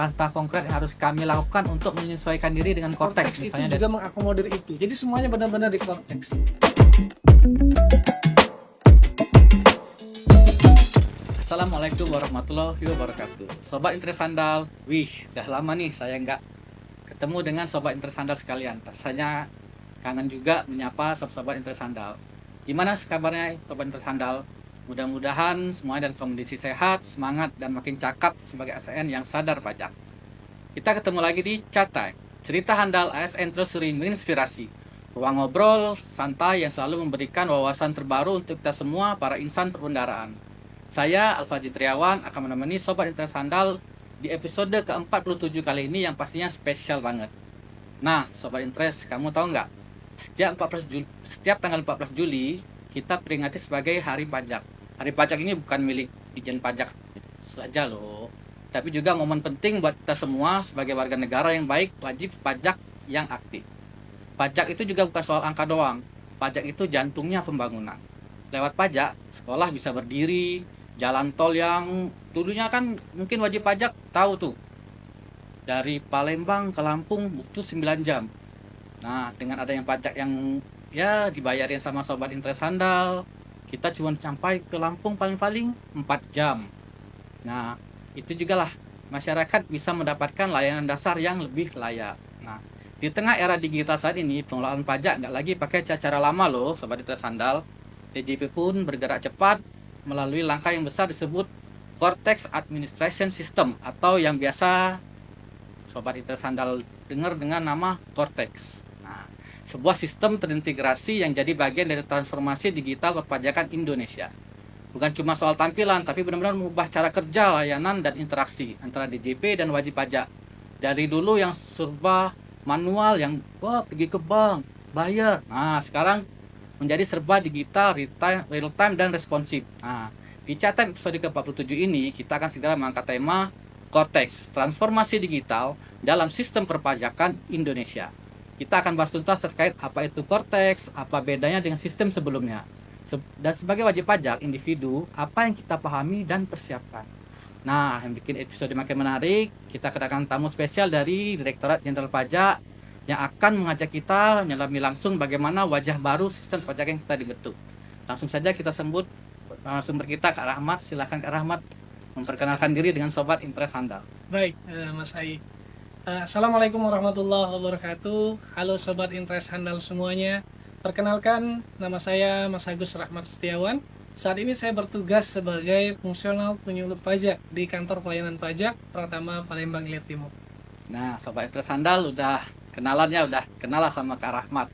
langkah konkret yang harus kami lakukan untuk menyesuaikan diri dengan Cortex konteks, itu misalnya juga mengakomodir itu. Jadi semuanya benar-benar di Cortex. Assalamualaikum warahmatullahi wabarakatuh. Sobat Interest Sandal, udah lama nih saya nggak ketemu dengan Sobat Interest Sandal sekalian. Rasanya kangen juga menyapa sobat-sobat Interest Sandal. Gimana kabarnya Sobat Interest Sandal? Mudah-mudahan semua dalam kondisi sehat, semangat, dan makin cakap sebagai ASN yang sadar pajak. Kita ketemu lagi di Catai, cerita handal ASN terus sering menginspirasi. Ruang ngobrol santai yang selalu memberikan wawasan terbaru untuk kita semua para insan perbendaraan. Saya, Alfa Jitriawan, akan menemani Sobat Interest Sandal di episode ke-47 kali ini yang pastinya spesial banget. Nah, Sobat Interest, kamu tahu nggak? Setiap tanggal 14 Juli, kita peringati sebagai Hari Pajak. Hari Pajak ini bukan milik Dijen Pajak saja loh, tapi juga momen penting buat kita semua sebagai warga negara yang baik, wajib pajak yang aktif. Pajak itu juga bukan soal angka doang. Pajak itu jantungnya pembangunan. Lewat pajak, sekolah bisa berdiri, jalan tol yang dulunya kan mungkin wajib pajak tahu tuh. Dari Palembang ke Lampung butuh 9 jam. Nah, dengan adanya pajak yang ya dibayarin sama Sobat Interest Handal, kita cuma sampai ke Lampung paling-paling 4 jam. Nah, itu juga lah masyarakat bisa mendapatkan layanan dasar yang lebih layak. Nah, di tengah era digital saat ini, pengelolaan pajak nggak lagi pakai cara lama loh, Sobat Interest Handal. DJP pun bergerak cepat melalui langkah yang besar disebut Cortex Administration System atau yang biasa Sobat Interest Sandal dengar dengan nama Cortex. Nah, sebuah sistem terintegrasi yang jadi bagian dari transformasi digital perpajakan Indonesia. Bukan cuma soal tampilan, tapi benar-benar mengubah cara kerja, layanan, dan interaksi antara DJP dan wajib pajak. Dari dulu yang serba manual, yang pergi ke bank, bayar. Nah, sekarang menjadi serba digital, real time, dan responsif. Nah, di Catat episode ke-47 ini, kita akan segera mengangkat tema Cortex, transformasi digital dalam sistem perpajakan Indonesia. Kita akan bahas tuntas terkait apa itu Cortex, apa bedanya dengan sistem sebelumnya. Dan sebagai wajib pajak individu, apa yang kita pahami dan persiapkan. Nah, yang bikin episode makin menarik, kita kedatangan tamu spesial dari Direktorat Jenderal Pajak yang akan mengajak kita menyelami langsung bagaimana wajah baru sistem pajak yang kita dibentuk. Langsung saja kita sambut sumber kita, Kak Rahmat. Silakan Kak Rahmat memperkenalkan diri dengan Sobat Interest Handal. Baik, Mas Ai. Assalamualaikum warahmatullahi wabarakatuh. Halo Sobat Interest Handal semuanya. Perkenalkan, nama saya Mas Agus Rahmat Setiawan. Saat ini saya bertugas sebagai fungsional penyuluh pajak di Kantor Pelayanan Pajak Pratama Palembang Ilir Timur. Nah, Sobat Interest Handal udah kenal sama Kak Rahmat.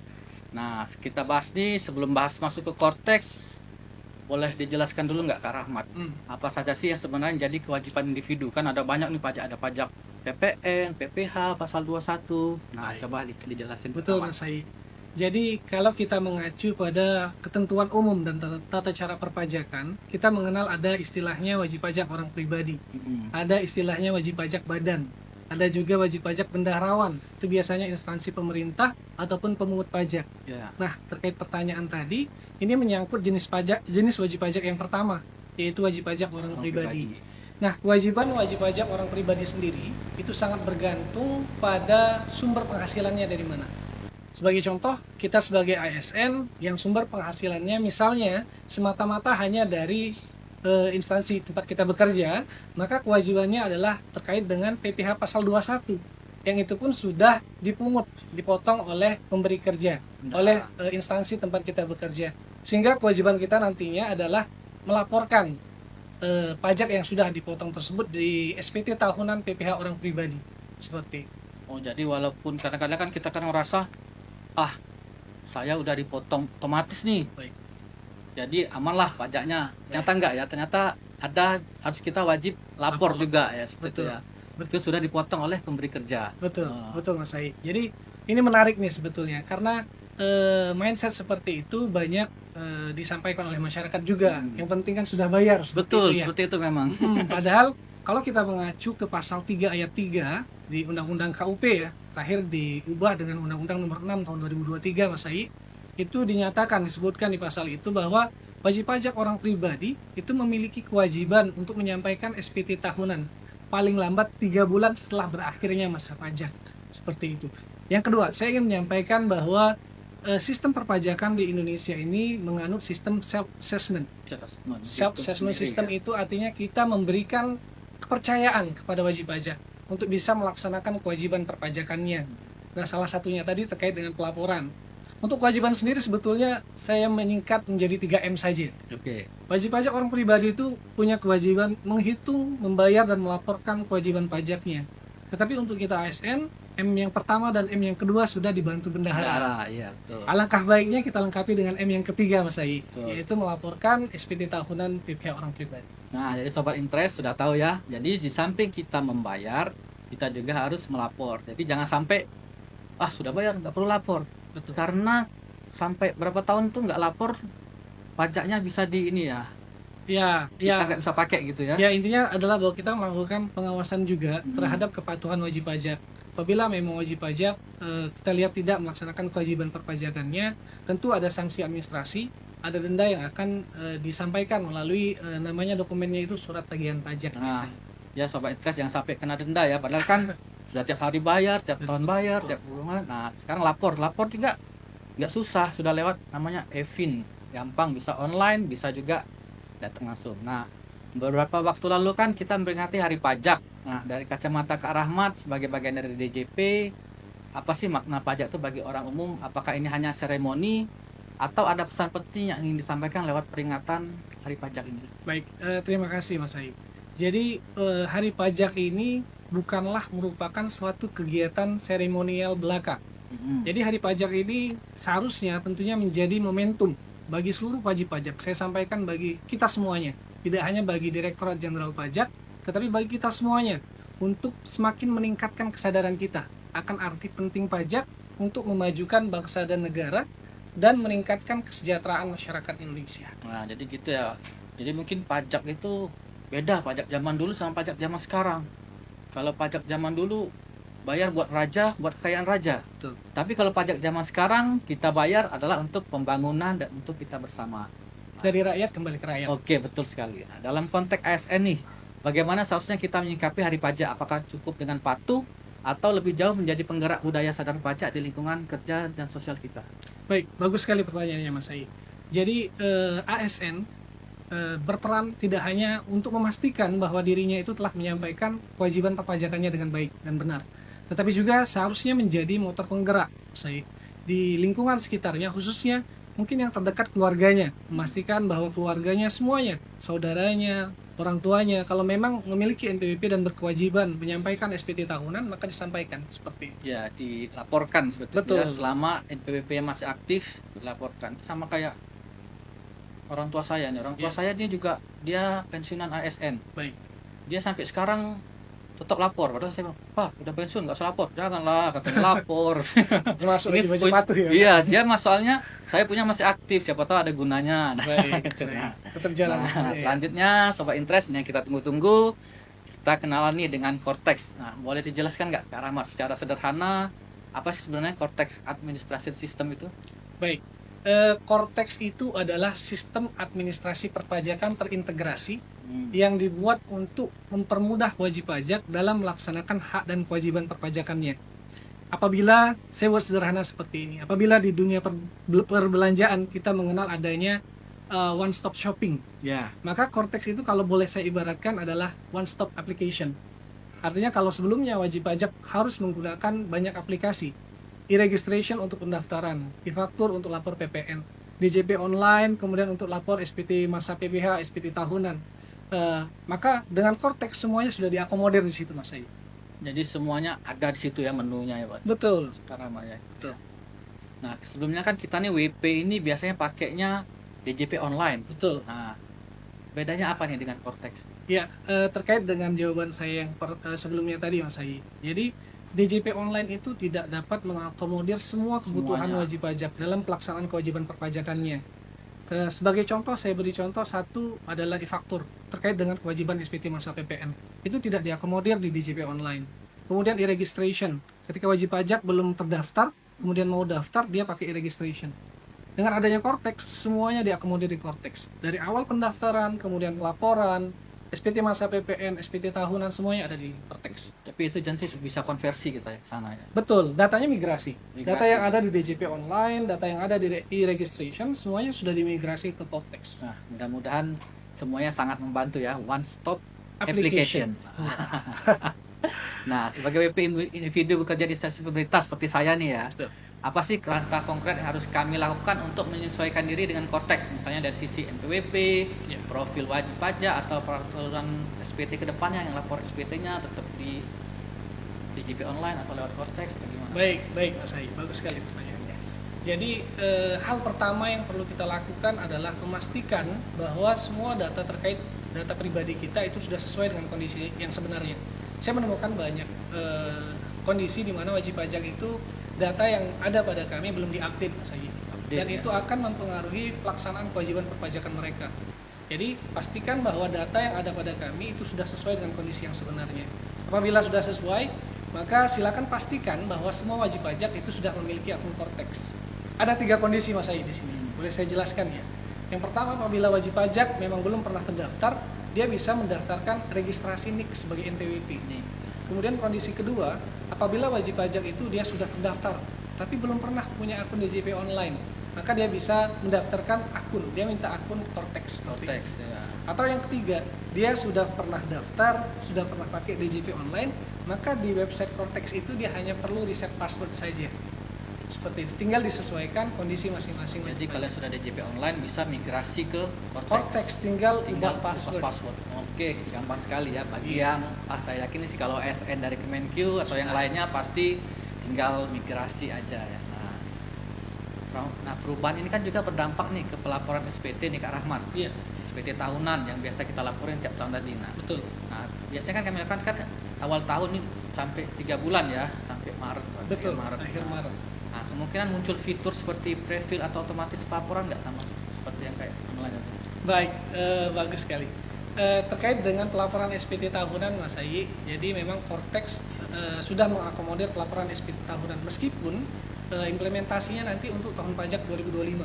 Nah, kita bahas nih, sebelum bahas masuk ke Cortex, boleh dijelaskan dulu nggak Kak Rahmat? Apa saja sih yang sebenarnya jadi kewajiban individu? Kan ada banyak nih pajak, ada pajak PPN, PPH, pasal 21. Nah, coba dijelasin. Betul Mas Ai. Jadi kalau kita mengacu pada ketentuan umum dan tata cara perpajakan, kita mengenal ada istilahnya wajib pajak orang pribadi, ada istilahnya wajib pajak badan, ada juga wajib pajak bendaharawan. Itu biasanya instansi pemerintah ataupun pemungut pajak. Yeah. Nah, terkait pertanyaan tadi, ini menyangkut jenis wajib pajak yang pertama, yaitu wajib pajak orang pribadi. Nah, kewajiban wajib pajak orang pribadi sendiri itu sangat bergantung pada sumber penghasilannya dari mana. Sebagai contoh, kita sebagai ASN yang sumber penghasilannya misalnya semata-mata hanya dari instansi tempat kita bekerja, maka kewajibannya adalah terkait dengan PPH pasal 21. Yang itu pun sudah dipotong oleh pemberi kerja, oleh instansi tempat kita bekerja. Sehingga kewajiban kita nantinya adalah melaporkan pajak yang sudah dipotong tersebut di SPT tahunan PPH orang pribadi. Seperti itu. Oh, jadi walaupun kadang-kadang kan kita merasa saya udah dipotong otomatis nih. Baik. Jadi amanlah pajaknya. Ternyata enggak ya, ternyata harus kita wajib lapor juga ya seperti itu ya. Betul, sudah dipotong oleh pemberi kerja. Betul, betul Mas Ai. Jadi ini menarik nih sebetulnya karena mindset seperti itu banyak disampaikan oleh masyarakat juga. Yang penting kan sudah bayar. Betul, itu, ya. seperti itu memang. Padahal kalau kita mengacu ke pasal 3 ayat 3 di Undang-Undang KUP ya, terakhir diubah dengan Undang-Undang Nomor 6 tahun 2023 Mas Ai, itu disebutkan di pasal itu bahwa wajib pajak orang pribadi itu memiliki kewajiban untuk menyampaikan SPT tahunan paling lambat 3 bulan setelah berakhirnya masa pajak. Seperti itu. Yang kedua, saya ingin menyampaikan bahwa sistem perpajakan di Indonesia ini menganut sistem self-assessment. Self-assessment system itu artinya kita memberikan kepercayaan kepada wajib pajak untuk bisa melaksanakan kewajiban perpajakannya. Nah, salah satunya tadi terkait dengan pelaporan. Untuk kewajiban sendiri sebetulnya saya meningkat menjadi 3M saja. Oke. Wajib pajak orang pribadi itu punya kewajiban menghitung, membayar, dan melaporkan kewajiban pajaknya. Tetapi untuk kita ASN, M yang pertama dan M yang kedua sudah dibantu bendahara. Iya, betul. Alangkah baiknya kita lengkapi dengan M yang ketiga, Mas Ai, Betul. yaitu melaporkan SPT tahunan PPh orang pribadi. Nah, jadi Sobat Interest sudah tahu ya. Jadi di samping kita membayar, kita juga harus melapor. Jadi jangan sampai, sudah bayar, nggak perlu lapor. Betul. Karena sampai berapa tahun tuh nggak lapor, pajaknya bisa di ini ya. Ya, Kita nggak bisa pakai gitu ya. ya intinya adalah bahwa kita melakukan pengawasan juga terhadap kepatuhan wajib pajak. Apabila memang wajib pajak kita lihat tidak melaksanakan kewajiban perpajakannya, tentu ada sanksi administrasi, ada denda yang akan disampaikan melalui namanya dokumennya itu surat tagihan pajak. Nah, biasanya. ya Sobat Interest jangan sampai kena denda ya. Padahal kan sudah tiap hari bayar, tiap tahun bayar, tiap bulan. Nah, sekarang lapor juga nggak susah, sudah lewat namanya e-fin, gampang, bisa online, bisa juga datang langsung. Nah, beberapa waktu lalu kan kita memperingati Hari Pajak. Nah, dari kacamata Kak Rahmat sebagai bagian dari DJP, apa sih makna pajak itu bagi orang umum? Apakah ini hanya seremoni atau ada pesan penting yang ingin disampaikan lewat peringatan Hari Pajak ini? Baik, terima kasih Mas Aib. Jadi Hari Pajak ini bukanlah merupakan suatu kegiatan seremonial belaka. Jadi Hari Pajak ini seharusnya tentunya menjadi momentum bagi seluruh wajib pajak. Saya sampaikan bagi kita semuanya, tidak hanya bagi Direktorat Jenderal Pajak, tetapi bagi kita semuanya, untuk semakin meningkatkan kesadaran kita akan arti penting pajak untuk memajukan bangsa dan negara dan meningkatkan kesejahteraan masyarakat Indonesia. Nah, jadi gitu ya. Jadi mungkin pajak itu beda, pajak zaman dulu sama pajak zaman sekarang. Kalau pajak zaman dulu bayar buat raja, buat kekayaan raja. Betul. Tapi kalau pajak zaman sekarang kita bayar adalah untuk pembangunan dan untuk kita bersama. Dari rakyat kembali ke rakyat. Oke, betul sekali. Nah, dalam konteks ASN nih, bagaimana seharusnya kita menyikapi Hari Pajak? Apakah cukup dengan patuh atau lebih jauh menjadi penggerak budaya sadar pajak di lingkungan kerja dan sosial kita? Baik, bagus sekali pertanyaannya Mas Ai. Jadi ASN berperan tidak hanya untuk memastikan bahwa dirinya itu telah menyampaikan kewajiban perpajakannya dengan baik dan benar, tetapi juga seharusnya menjadi motor penggerak di lingkungan sekitarnya, khususnya mungkin yang terdekat keluarganya, memastikan bahwa keluarganya semuanya, saudaranya, orang tuanya, kalau memang memiliki NPWP dan berkewajiban menyampaikan SPT tahunan, maka disampaikan seperti itu. Ya, dilaporkan sebetulnya. Betul. Selama NPWP masih aktif, dilaporkan. Sama kayak orang tua saya nih. Orang tua saya dia pensiunan ASN. Baik. Dia sampai sekarang tetap lapor. Padahal saya bilang, Pak, udah pensiun nggak usah lapor. Janganlah, katanya lapor. Termasuk Ini wajib patuh ya. Iya, dia masalahnya saya punya masih aktif. Siapa tahu ada gunanya. Nah, Baik, tetap jalan. Nah, Iya. selanjutnya Sobat Interest yang kita tunggu-tunggu, kita kenalan nih dengan Cortex. Nah, boleh dijelaskan nggak Kak Rahmat secara sederhana apa sih sebenarnya Cortex Administration System itu? Baik, Cortex itu adalah sistem administrasi perpajakan terintegrasi yang dibuat untuk mempermudah wajib pajak dalam melaksanakan hak dan kewajiban perpajakannya. Apabila, saya buat sederhana seperti ini, apabila di dunia perbelanjaan kita mengenal adanya one stop shopping, Ya. maka Cortex itu kalau boleh saya ibaratkan adalah one stop application. Artinya kalau sebelumnya wajib pajak harus menggunakan banyak aplikasi, e-registration untuk pendaftaran, e-faktur untuk lapor PPN, DJP online, kemudian untuk lapor SPT masa PPh, SPT tahunan. Maka dengan Cortex semuanya sudah diakomodir di situ, Mas Ai. Jadi semuanya ada di situ ya menunya ya, Pak. Betul. Sekarang Pak, ya. Betul. Nah, sebelumnya kan kita nih WP ini biasanya pakainya DJP online. Betul. Nah, bedanya apa nih dengan Cortex? Ya, terkait dengan jawaban saya yang sebelumnya tadi, Mas Ai. Jadi DJP online itu tidak dapat mengakomodir semua kebutuhan Semuanya. wajib pajak dalam pelaksanaan kewajiban perpajakannya. Sebagai contoh, saya beri contoh satu adalah e-faktur terkait dengan kewajiban SPT masa PPN. Itu tidak diakomodir di DJP online. Kemudian e-registration, ketika wajib pajak belum terdaftar, kemudian mau daftar, dia pakai e-registration. Dengan adanya Cortex, semuanya diakomodir di Cortex. Dari awal pendaftaran, kemudian laporan, SPT masa PPN, SPT tahunan semuanya ada di Kortex. Tapi itu nanti bisa konversi kita ya ke sana ya. Betul, datanya migrasi. Migrasi. Data yang ada di DJP online, data yang ada di e-registration, semuanya sudah dimigrasi ke Kortex. Nah, mudah-mudahan semuanya sangat membantu ya, one stop Application. application. Nah, sebagai WP individu bekerja di instansi pemerintah seperti saya nih ya, Betul. apa sih langkah konkret yang harus kami lakukan untuk menyesuaikan diri dengan Kortex, misalnya dari sisi NPWP, Ya. profil wajib pajak atau peraturan SPT ke depannya yang lapor SPT-nya tetap di DJP online atau lewat Kortex atau gimana? Baik Mas Hai, bagus sekali pertanyaannya. Jadi hal pertama yang perlu kita lakukan adalah memastikan bahwa semua data terkait data pribadi kita itu sudah sesuai dengan kondisi yang sebenarnya. Saya menemukan banyak kondisi di mana wajib pajak itu data yang ada pada kami belum diupdate Mas Hai. Update, Dan ya. itu akan mempengaruhi pelaksanaan kewajiban perpajakan mereka. Jadi pastikan bahwa data yang ada pada kami itu sudah sesuai dengan kondisi yang sebenarnya. Apabila sudah sesuai, maka silakan pastikan bahwa semua wajib pajak itu sudah memiliki akun Kortex. Ada 3 kondisi Mas Ai di sini. Boleh saya jelaskan ya. Yang pertama, apabila wajib pajak memang belum pernah terdaftar, dia bisa mendaftarkan registrasi NIK sebagai NPWP. Nih, Kemudian kondisi kedua, apabila wajib pajak itu dia sudah terdaftar, tapi belum pernah punya akun DJP online, maka dia bisa mendaftarkan akun. Dia minta akun Kortex. Kortex ya. Atau yang ketiga, dia sudah pernah daftar, sudah pernah pakai DJP online, maka di website Kortex itu dia hanya perlu reset password saja. Seperti itu, tinggal disesuaikan kondisi masing-masing. Jadi wajib kalian pajak. sudah DJP online bisa migrasi ke Kortex tinggal tinggal ubah password. password. Oke, gampang sekali ya bagi Iya. yang saya yakin sih kalau SN dari Kemenq atau yang lainnya pasti tinggal migrasi aja ya. Nah, perubahan ini kan juga berdampak nih ke pelaporan SPT nih Kak Rahmat. Iya, SPT tahunan yang biasa kita laporin tiap tahun tadi. betul. Nah, biasanya kan kami lakukan kan awal tahun nih sampai 3 bulan ya, sampai Maret. Betul, Akhir akhir Maret. Nah, kemungkinan muncul fitur seperti prefill atau otomatis pelaporan nggak sama seperti yang kayak online itu? Baik, bagus sekali. Terkait dengan pelaporan SPT tahunan Mas Ayi, jadi memang Kortex sudah mengakomodir pelaporan SPT tahunan meskipun implementasinya nanti untuk tahun pajak 2025.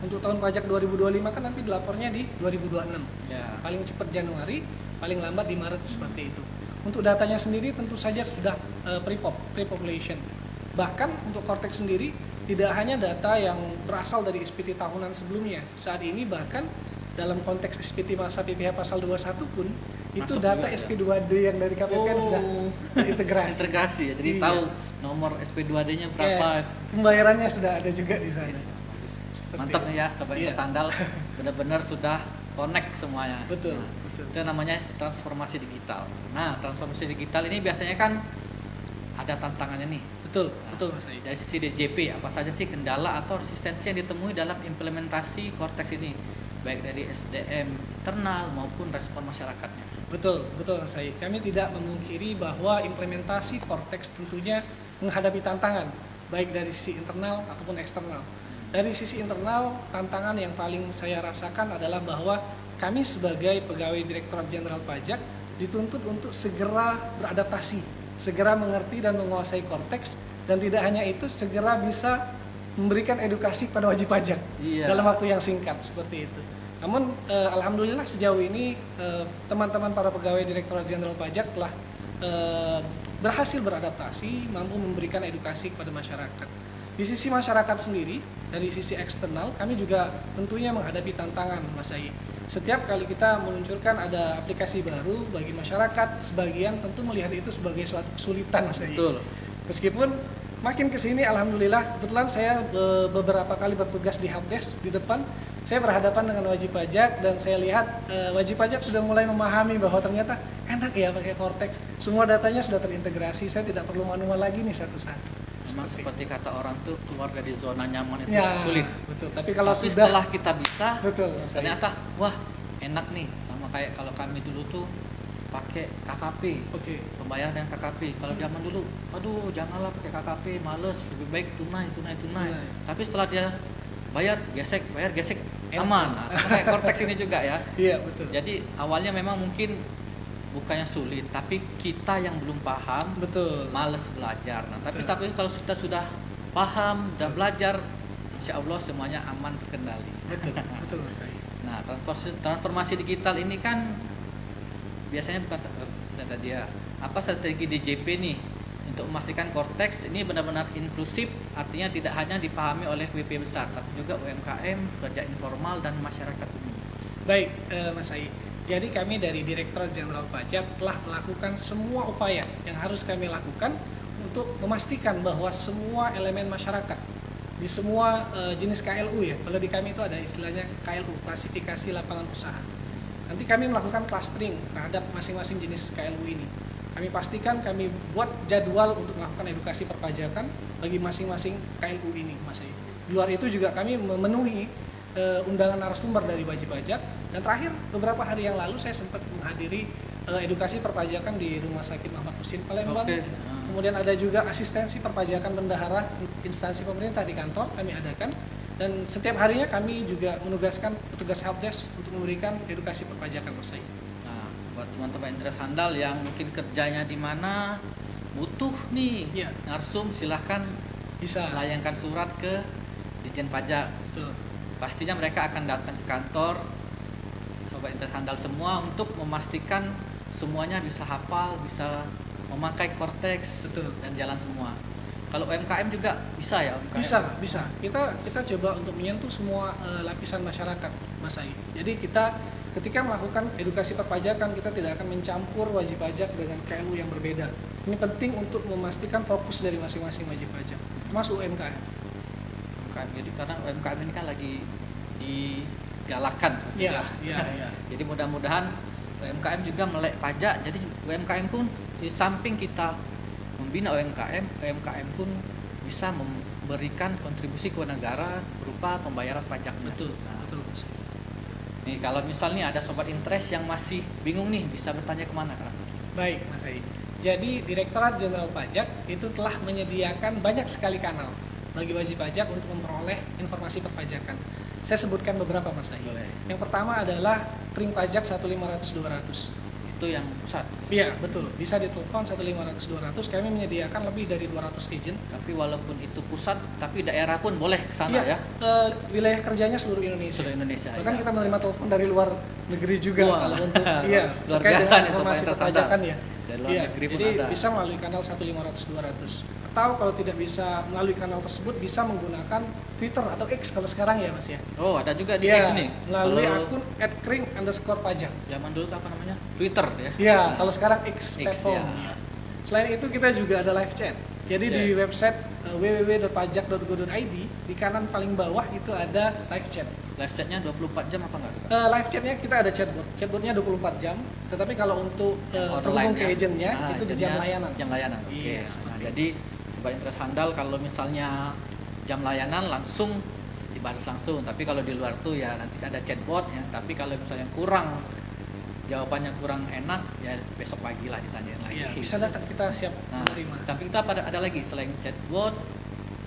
Untuk tahun pajak 2025 kan nanti dilapornya di 2026. Ya. Paling cepat Januari, paling lambat di Maret seperti itu. Untuk datanya sendiri tentu saja sudah pre-population. Bahkan untuk Kortex sendiri tidak hanya data yang berasal dari SPT tahunan sebelumnya. Saat ini bahkan dalam konteks SPT masa PPh pasal 21 pun itu Masuk data juga, ya? SP2D yang dari KPPN sudah terintegrasi. Integrasi ya, jadi Iya. tahu nomor SP2D-nya berapa. Yes, pembayarannya sudah ada juga di sana. Bagus. Seperti Mantap itu. nih ya, Sobat Iya. Sandal benar-benar sudah connect semuanya. Betul, Nah, betul. itu namanya transformasi digital. Nah, transformasi digital ini biasanya kan ada tantangannya nih. Betul, Nah, betul Mas Ayi. dari sisi DJP, apa saja sih kendala atau resistensi yang ditemui dalam implementasi Kortex ini, baik dari SDM internal maupun respon masyarakatnya? Betul, betul Mas Ayi. Kami tidak memungkiri bahwa implementasi Kortex tentunya menghadapi tantangan, baik dari sisi internal ataupun eksternal. Dari sisi internal, tantangan yang paling saya rasakan adalah bahwa kami sebagai pegawai Direktorat Jenderal Pajak dituntut untuk segera beradaptasi, segera mengerti dan menguasai Kortex, dan tidak hanya itu, segera bisa memberikan edukasi pada wajib pajak Iya. dalam waktu yang singkat, seperti itu. Namun alhamdulillah sejauh ini teman-teman para pegawai Direktorat Jenderal Pajak telah berhasil beradaptasi, mampu memberikan edukasi kepada masyarakat. Di sisi masyarakat sendiri, dari sisi eksternal, kami juga tentunya menghadapi tantangan, Mas Ayi. Setiap kali kita meluncurkan ada aplikasi baru bagi masyarakat, sebagian tentu melihat itu sebagai suatu kesulitan, Mas Ayi. Betul. Meskipun makin kesini, alhamdulillah, kebetulan saya beberapa kali bertugas di helpdesk di depan, saya berhadapan dengan wajib pajak dan saya lihat wajib pajak sudah mulai memahami bahwa ternyata enak ya pakai Kortex. Semua datanya sudah terintegrasi, saya tidak perlu manual lagi nih satu-satu. Memang seperti kata orang tuh, keluar dari zona nyaman itu Ya, sulit. betul. Tapi kalau Tapi sudah setelah kita bisa, betul, Mas Ayi. ternyata wah enak nih, sama kayak kalau kami dulu tuh pakai KKP, Oke. pembayaran dengan KKP. Kalau zaman dulu, aduh janganlah pakai KKP, males, lebih baik tunai. Tunai. Tapi setelah dia bayar gesek, Enak. aman. Nah, sama kayak Kortex ini juga ya. Iya, betul. Jadi awalnya memang mungkin bukannya sulit, tapi kita yang belum paham, Betul. males belajar. Nah, tapi Betul. kalau kita sudah paham, sudah belajar, insya Allah semuanya aman terkendali. Betul, betul Mas Ayi. Nah, transformasi digital ini kan biasanya bukan tadi ya. Apa strategi DJP nih untuk memastikan Cortex ini benar-benar inklusif, artinya tidak hanya dipahami oleh WP besar, tapi juga UMKM, pekerja informal dan masyarakat umum. Baik, Mas Ai. Jadi kami dari Direktorat Jenderal Pajak telah melakukan semua upaya yang harus kami lakukan untuk memastikan bahwa semua elemen masyarakat di semua jenis KLU ya. Kalau di kami itu ada istilahnya KLU, klasifikasi lapangan usaha. Nanti kami melakukan clustering terhadap masing-masing jenis KLU ini. Kami pastikan kami buat jadwal untuk melakukan edukasi perpajakan bagi masing-masing KLU ini, Mas Ai. Di luar itu juga kami memenuhi undangan narasumber dari wajib pajak, dan terakhir beberapa hari yang lalu saya sempat menghadiri edukasi perpajakan di Rumah Sakit Muhammad Husin Palembang. Oke. Kemudian ada juga asistensi perpajakan bendahara instansi pemerintah di kantor kami adakan, dan setiap harinya kami juga menugaskan petugas helpdesk untuk memberikan edukasi perpajakan, Mas Ai. Nah, buat teman-teman interest handal yang mungkin kerjanya di mana butuh nih Iya. narsum, silahkan Bisa. layangkan surat ke Ditjen Pajak. Betul. Pastinya mereka akan datang ke kantor sobat interest handal semua untuk memastikan semuanya bisa hafal, bisa memakai Cortex. Betul. Dan jalan semua. Kalau UMKM juga bisa ya UMKM? Bisa. Kita coba untuk menyentuh semua lapisan masyarakat, Mas Ai. Jadi kita ketika melakukan edukasi perpajakan, kita tidak akan mencampur wajib pajak dengan KLU yang berbeda. Ini penting untuk memastikan fokus dari masing-masing wajib pajak, termasuk UMKM. UMKM. Jadi karena UMKM ini kan lagi digalakan. Iya. Jadi mudah-mudahan UMKM juga melek pajak. Jadi UMKM pun di samping kita membina UMKM, UMKM pun bisa memberikan kontribusi ke negara berupa pembayaran pajak. Betul. Nah, Betul. nih kalau misalnya ada sobat interest yang masih bingung nih, bisa bertanya kemana kan? Baik, Mas Ai. Jadi Direktorat Jenderal Pajak itu telah menyediakan banyak sekali kanal bagi wajib pajak untuk memperoleh informasi perpajakan. Saya sebutkan beberapa, Mas Ai. Boleh. Yang pertama adalah Kring Pajak 1500200. Itu yang pusat. Iya, betul. Bisa ditelepon 1500200. Kami menyediakan lebih dari 200 agent. Tapi walaupun itu pusat, tapi daerah pun boleh ke sana Iya, ya. wilayah kerjanya seluruh Indonesia. Seluruh Indonesia. Bahkan ya. kita menerima telepon dari luar negeri juga. Wah. Kalau untuk iya, Luar terkait biasa dengan nih, informasi sobat perpajakan ya. Dari luar Iya, negeri pun jadi ada. bisa melalui kanal 1500200. Atau kalau tidak bisa melalui kanal tersebut, bisa menggunakan Twitter atau X kalau sekarang ya, Mas ya. Oh, ada juga di Iya, X nih. melalui Kalau akun @kring_pajak. zaman dulu apa namanya? Twitter ya. Iya, kalau sekarang X X, platform. ya. Selain itu kita juga ada live chat. Jadi Ya. di website www.pajak.go.id di kanan paling bawah itu ada live chat. Live chatnya 24 jam apa enggak? Live chatnya kita ada chatbot. Chatbotnya 24 jam. Tetapi kalau untuk terhubung ke agentnya itu di jam layanan. Jam layanan. Oke. Iya, Nah, seperti jadi sobat interest handal kalau misalnya jam layanan langsung dibalas langsung. Tapi kalau di luar tuh ya nanti ada chatbot ya. Tapi kalau misalnya jawabannya kurang enak ya besok pagi lah ditanyain lagi. Iya, bisa datang, kita siap Nah, menerima. samping itu ada lagi selain chatbot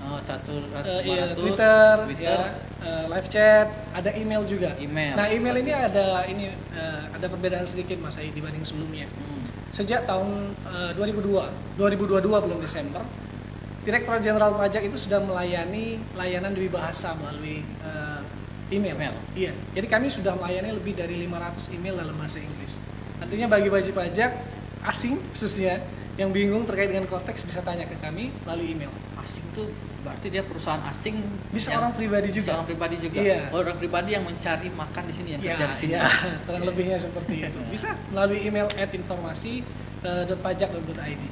Iya, 100, Twitter, ya, live chat, ada email juga. email. Nah, email ini ada perbedaan sedikit Mas Ai dibanding sebelumnya. Sejak tahun 2022 belum Desember, Direktorat Jenderal Pajak itu sudah melayani layanan dwi bahasa melalui email. Iya. Jadi kami sudah melayani lebih dari 500 email dalam bahasa Inggris. Artinya bagi wajib pajak asing khususnya yang bingung terkait dengan konteks bisa tanya ke kami melalui email. Asing tuh berarti dia perusahaan asing, Bisa yang- orang pribadi bisa juga. orang pribadi juga. Iya. Oh, orang pribadi yang mencari makan di sini, yang kerja di sini. Iya, kurang lebihnya seperti itu. Bisa melalui email @informasi.pajak.go.id.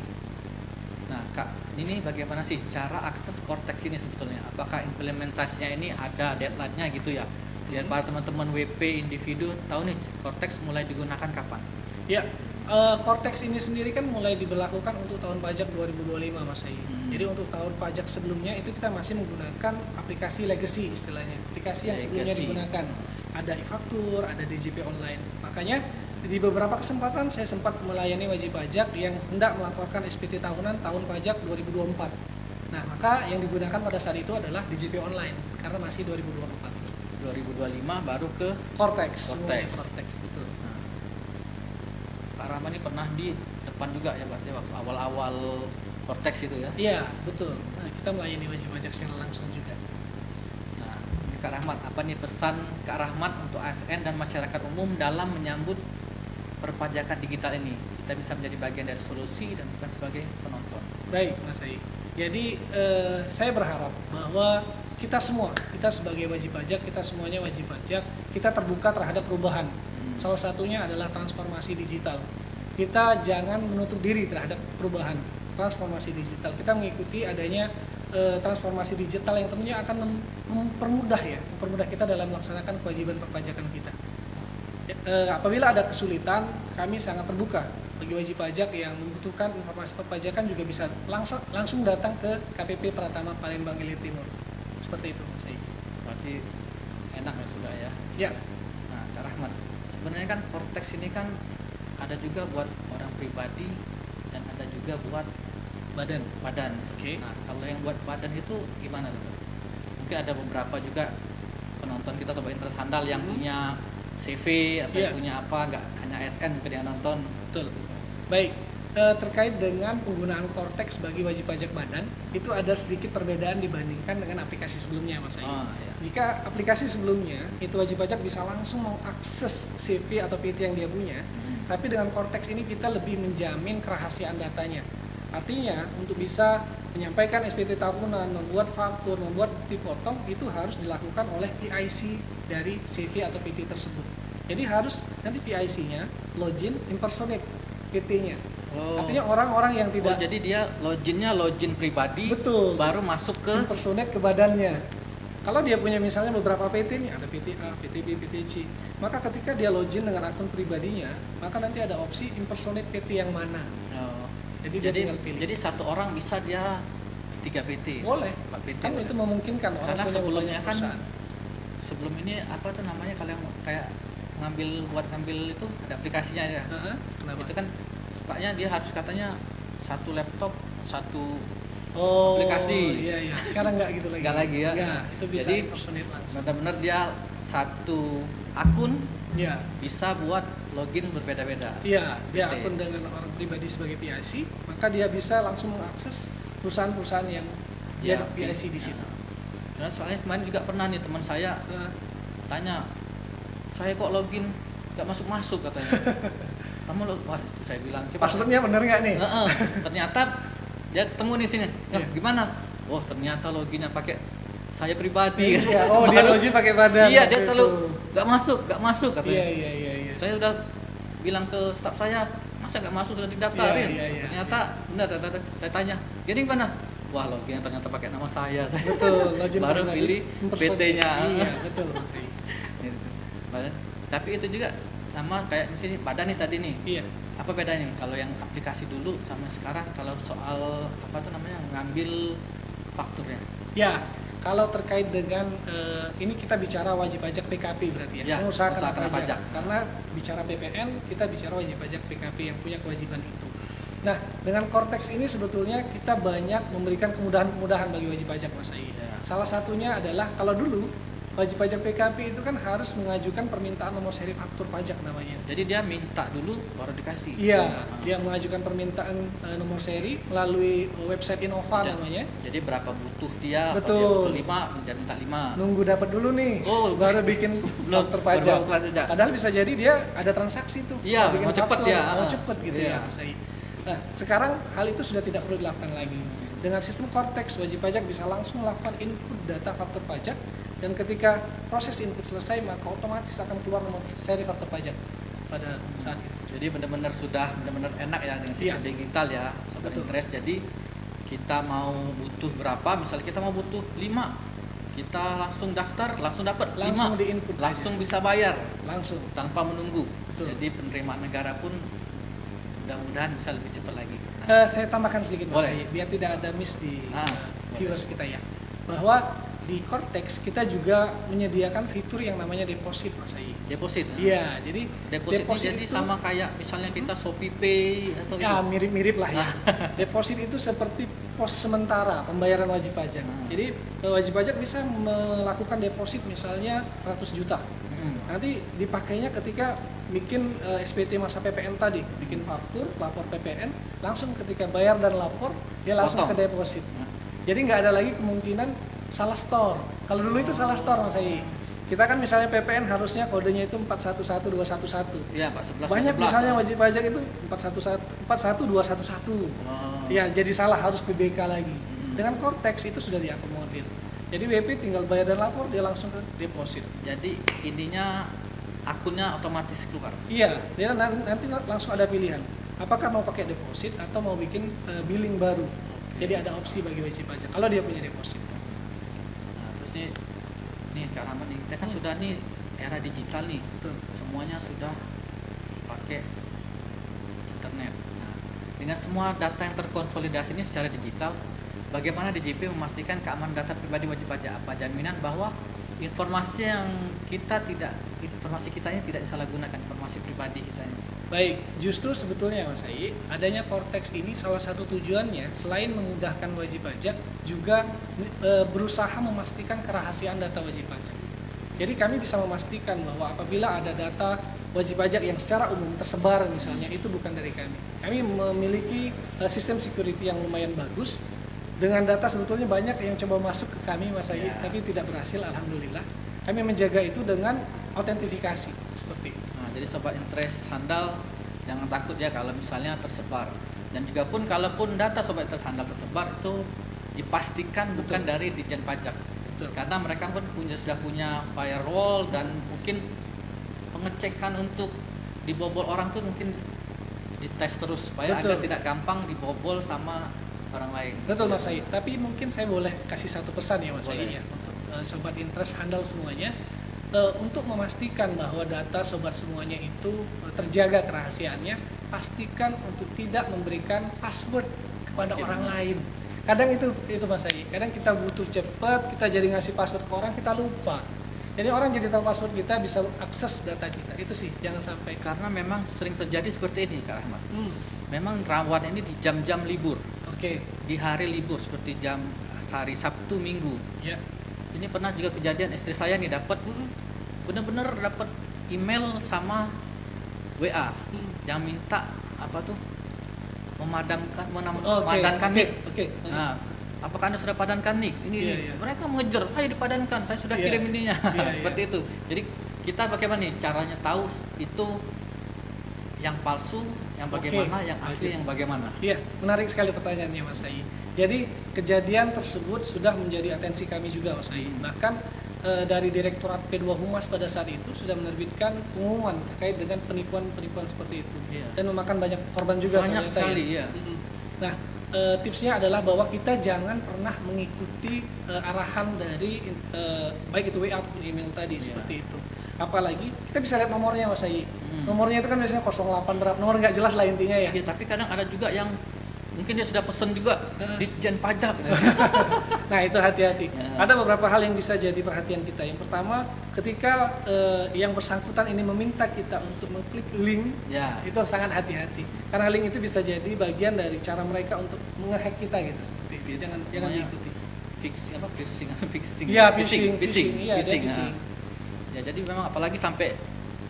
Nah, Kak, ini bagaimana sih cara akses Cortex ini sebetulnya? Apakah implementasinya ini ada deadline-nya gitu ya? Biar para teman-teman WP individu tahu nih Cortex mulai digunakan kapan? Ya, Cortex ini sendiri kan mulai diberlakukan untuk tahun pajak 2025 Mas Ai. Jadi untuk tahun pajak sebelumnya itu kita masih menggunakan aplikasi legacy istilahnya. Aplikasi yang sebelumnya Legacy. digunakan. Ada e-faktur, ada DJP online. Makanya di beberapa kesempatan saya sempat melayani wajib pajak yang hendak melaporkan SPT tahunan tahun pajak 2024. Nah, maka yang digunakan pada saat itu adalah DJP online karena masih 2024. 2025 baru ke Cortex. Cortex. semuanya Cortex, betul. Kak Rahman ini pernah di depan juga ya berarti waktu awal-awal Cortex itu ya. Iya, betul. Nah, kita melayani wajib pajak secara langsung juga. Nah, ini Kak Rahmat, apa nih pesan Kak Rahmat untuk ASN dan masyarakat umum dalam menyambut perpajakan digital ini kita bisa menjadi bagian dari solusi dan bukan sebagai penonton. Baik, Mas Ai. Jadi saya berharap bahwa kita semua, kita sebagai wajib pajak, kita semuanya wajib pajak, kita terbuka terhadap perubahan. Salah satunya adalah transformasi digital. Kita jangan menutup diri terhadap perubahan transformasi digital. Kita mengikuti adanya transformasi digital yang tentunya akan mempermudah kita dalam melaksanakan kewajiban perpajakan kita. Apabila ada kesulitan, kami sangat terbuka bagi wajib pajak yang membutuhkan informasi perpajakan juga bisa langsung datang ke KPP Pratama Palembang Ilir Timur. Seperti itu, Mas Ai. Berarti enak ya sudah ya. Ya, Nah, Kak Rahmat, sebenarnya kan Cortex ini kan ada juga buat orang pribadi dan ada juga buat badan. badan. Oke. Nah, kalau yang buat badan itu gimana tuh? Mungkin ada beberapa juga penonton kita Sobat Interest Handal yang punya CV atau Iya. yang punya apa, nggak hanya SN mungkin yang nonton. Betul. Baik, terkait dengan penggunaan Cortex bagi wajib pajak badan, itu ada sedikit perbedaan dibandingkan dengan aplikasi sebelumnya, Mas Ai. Oh, iya. Jika aplikasi sebelumnya, itu wajib pajak bisa langsung mengakses CV atau PT yang dia punya, tapi dengan Cortex ini kita lebih menjamin kerahasiaan datanya. Artinya, untuk bisa menyampaikan SPT tahunan, membuat faktur, membuat bukti potong, itu harus dilakukan oleh PIC dari CV atau PT tersebut. Jadi harus nanti PIC-nya login impersonate PT-nya. Oh. Artinya orang-orang yang Oh, tidak jadi dia login pribadi, Betul. baru masuk ke impersonate ke badannya. Kalau dia punya misalnya beberapa PT nih, ada PT A, PT B, PT C, maka ketika dia login dengan akun pribadinya, maka nanti ada opsi impersonate PT yang mana. Oh. Jadi dia tinggal pilih. Jadi satu orang bisa dia 3 PT. Boleh. 4 PT. Kan itu memungkinkan orang Karena punya sebelumnya banyak kan perusahaan. sebelum ini apa tuh namanya kalau yang kayak ngambil itu ada aplikasinya ya. Heeh, kenapa? Itu kan sukanya dia harus katanya satu laptop satu Oh, aplikasi. Iya, iya. Sekarang nggak gitu lagi. Nggak lagi ya. Nggak, itu bisa Jadi, impersonate langsung. benar-benar dia satu akun Iya. bisa buat login berbeda-beda. Iya, dia PT. akun dengan orang pribadi sebagai PIC, maka dia bisa langsung mengakses perusahaan-perusahaan yang dia Ya, ada PIC di situ. Dan soalnya kemarin juga pernah nih teman saya Nah, tanya, saya kok login nggak masuk katanya. Kamu wah, saya bilang coba. passwordnya bener nggak nih? Heeh, ternyata dia ketemu di sini. Nah, Iya. gimana? Oh, ternyata loginnya pakai saya pribadi. Iya, oh dia Baru- login pakai badan. Iya, waktu dia selalu itu. nggak masuk katanya. Iya. Saya udah bilang ke staf saya, masa nggak masuk sudah didaftarin. Iya. Ternyata benar, saya tanya, jadi gimana? Wah, loginnya ternyata pakai nama saya. Saya Betul, login baru pribadi, pilih impersonate. PT-nya. Iya, betul. Mas Ri. Tapi itu juga sama kayak misalnya badan nih tadi nih. Iya. Apa bedanya kalau yang aplikasi dulu sama sekarang kalau soal apa tuh namanya ngambil fakturnya? Ya, kalau terkait dengan ini kita bicara wajib pajak PKP berarti ya, Ya, pengusaha pengusaha kena kena pajak. pajak. Karena bicara PPN, kita bicara wajib pajak PKP yang punya kewajiban itu. Nah, dengan Cortex ini sebetulnya kita banyak memberikan kemudahan-kemudahan bagi wajib pajak, Mas Ai. Ya. Salah satunya adalah kalau dulu wajib pajak PKP itu kan harus mengajukan permintaan nomor seri faktur pajak namanya. Jadi dia minta dulu baru dikasih. Iya, dia mengajukan permintaan nomor seri melalui website Innova Ya. namanya. Jadi berapa butuh dia? Betul. Kalau dia 5, dia minta 5. Nunggu dapat dulu nih, Oh, baru bikin faktur pajak. baru faktur pajak. Padahal bisa jadi dia ada transaksi tuh. Iya, bikin mau cepet faktur, ya. mau cepet gitu Iya. ya, Mas Ai. Nah, sekarang hal itu sudah tidak perlu dilakukan lagi. Dengan sistem Cortex, wajib pajak bisa langsung melakukan input data faktur pajak, dan ketika proses input selesai, maka otomatis akan keluar nomor seri faktur pajak pada saat itu. Jadi benar-benar sudah benar-benar enak ya dengan sistem Iya. digital ya, Sobat Betul. Interest. Jadi kita mau butuh berapa, misalnya kita mau butuh 5, kita langsung daftar, langsung dapat 5, Langsung di-input langsung bisa bayar Langsung. tanpa menunggu. Betul. Jadi penerimaan negara pun mudah-mudahan bisa lebih cepat lagi. Saya tambahkan sedikit Mas Boleh. Ai, biar tidak ada miss di Boleh. viewers kita ya, bahwa di Cortex kita juga menyediakan fitur yang namanya deposit, Mas Ai. Deposit. Iya, jadi Deposit ini jadi itu sama kayak misalnya kita Shopee Pay atau ya gitu. mirip-mirip lah ya. Deposit itu seperti pos sementara pembayaran wajib pajak. Jadi wajib pajak bisa melakukan deposit misalnya 100 juta. Nanti dipakainya ketika bikin SPT masa PPN tadi, bikin faktur, lapor PPN, langsung ketika bayar dan lapor dia langsung Potong. ke deposit. Jadi nggak ada lagi kemungkinan salah store. Kalau dulu itu salah store Mas Ai. Kita kan misalnya PPN harusnya kodenya itu 411211. Iya, Pak, 11 Banyak 11. misalnya wajib pajak itu 411211. Oh. Ya, jadi salah harus PBK lagi. Mm-mm. Dengan Cortex itu sudah diakomodir. Jadi WP tinggal bayar dan lapor, dia langsung ke deposit. Jadi intinya akunnya otomatis keluar. Iya, dia nanti langsung ada pilihan. Apakah mau pakai deposit atau mau bikin billing baru. Jadi ada opsi bagi wajib pajak kalau dia punya deposit. Nah, terus nih Kak Rahmat nih, kita kan sudah nih era digital nih. Betul. Semuanya sudah pakai internet. Nah, dengan semua data yang terkonsolidasi ini secara digital, bagaimana DJP memastikan keamanan data pribadi wajib pajak? Apa jaminan bahwa informasi kita ini tidak disalahgunakan, informasi pribadi kita ini? Baik, justru sebetulnya Mas Ai, adanya Cortex ini salah satu tujuannya selain memudahkan wajib pajak juga berusaha memastikan kerahasiaan data wajib pajak. Jadi kami bisa memastikan bahwa apabila ada data wajib pajak yang secara umum tersebar misalnya itu bukan dari kami. Kami memiliki sistem security yang lumayan bagus. Dengan data sebetulnya banyak yang coba masuk ke kami Mas Ai, tapi tidak berhasil alhamdulillah. Kami menjaga itu dengan autentifikasi seperti itu. Nah, jadi sobat interest sandal jangan takut ya kalau misalnya tersebar. Dan juga pun kalaupun data sobat interest sandal tersebar itu dipastikan bukan dari Ditjen Pajak. Betul. Karena mereka pun sudah punya firewall dan mungkin pengecekan untuk dibobol orang tuh mungkin dites terus supaya Betul. agar tidak gampang dibobol sama orang lain. Betul Mas Ai, tapi mungkin saya boleh kasih satu pesan ya Mas Ai Boleh. ya untuk sobat interest handal semuanya untuk memastikan bahwa data sobat semuanya itu terjaga kerahasiaannya, pastikan untuk tidak memberikan password kepada Oke, orang benar. lain. Kadang itu Mas Ai, kadang kita butuh cepat, kita jadi ngasih password ke orang, kita lupa. Jadi orang jadi tahu password kita, bisa akses data kita. Itu sih, jangan sampai. Karena memang sering terjadi seperti ini Kak Rahmat. Hmm, Memang rawan ini di jam-jam libur, Oke, di hari libur seperti jam hari Sabtu Minggu. ya. Ini pernah juga kejadian istri saya nih dapat benar-benar dapat email sama WA yang minta apa tuh memadamkan memadamkan Oke, nik. oke. Nah, apakah Anda sudah padankan nik? Ini, Iya, ini. iya. Mereka mengejar, ayo dipadankan, saya sudah Iya. kirim ininya. Iya, Seperti itu. Jadi kita bagaimana nih caranya tahu itu yang palsu, yang bagaimana, yang asli, Bagus. yang bagaimana? Iya, menarik sekali pertanyaannya Mas Ai. Jadi kejadian tersebut sudah menjadi atensi kami juga Mas Ai. Bahkan dari Direktorat P2 Humas pada saat itu sudah menerbitkan pengumuman terkait dengan penipuan-penipuan seperti itu. Iya. Dan memakan banyak korban juga Banyak ternyata, sekali, ya. ya. Nah, tipsnya adalah bahwa kita jangan pernah mengikuti arahan dari baik itu WA ataupun email tadi Iya. seperti itu. Apalagi kita bisa lihat nomornya Mas Ai. Hmm. Nomornya itu kan biasanya 08 berapa, nomor nggak jelas lah intinya ya. Ya, tapi kadang ada juga yang mungkin dia sudah pesen juga Ditjen Pajak. Nah itu hati-hati. Ya. Ada beberapa hal yang bisa jadi perhatian kita. Yang pertama, ketika yang bersangkutan ini meminta kita untuk mengklik link, Ya. itu sangat hati-hati. Karena link itu bisa jadi bagian dari cara mereka untuk menghack kita gitu. Jangan Namanya diikuti. Phishing apa phishing phishing Iya, phishing phishing. Iya, dia phishing, phishing. Ya, jadi memang apalagi sampai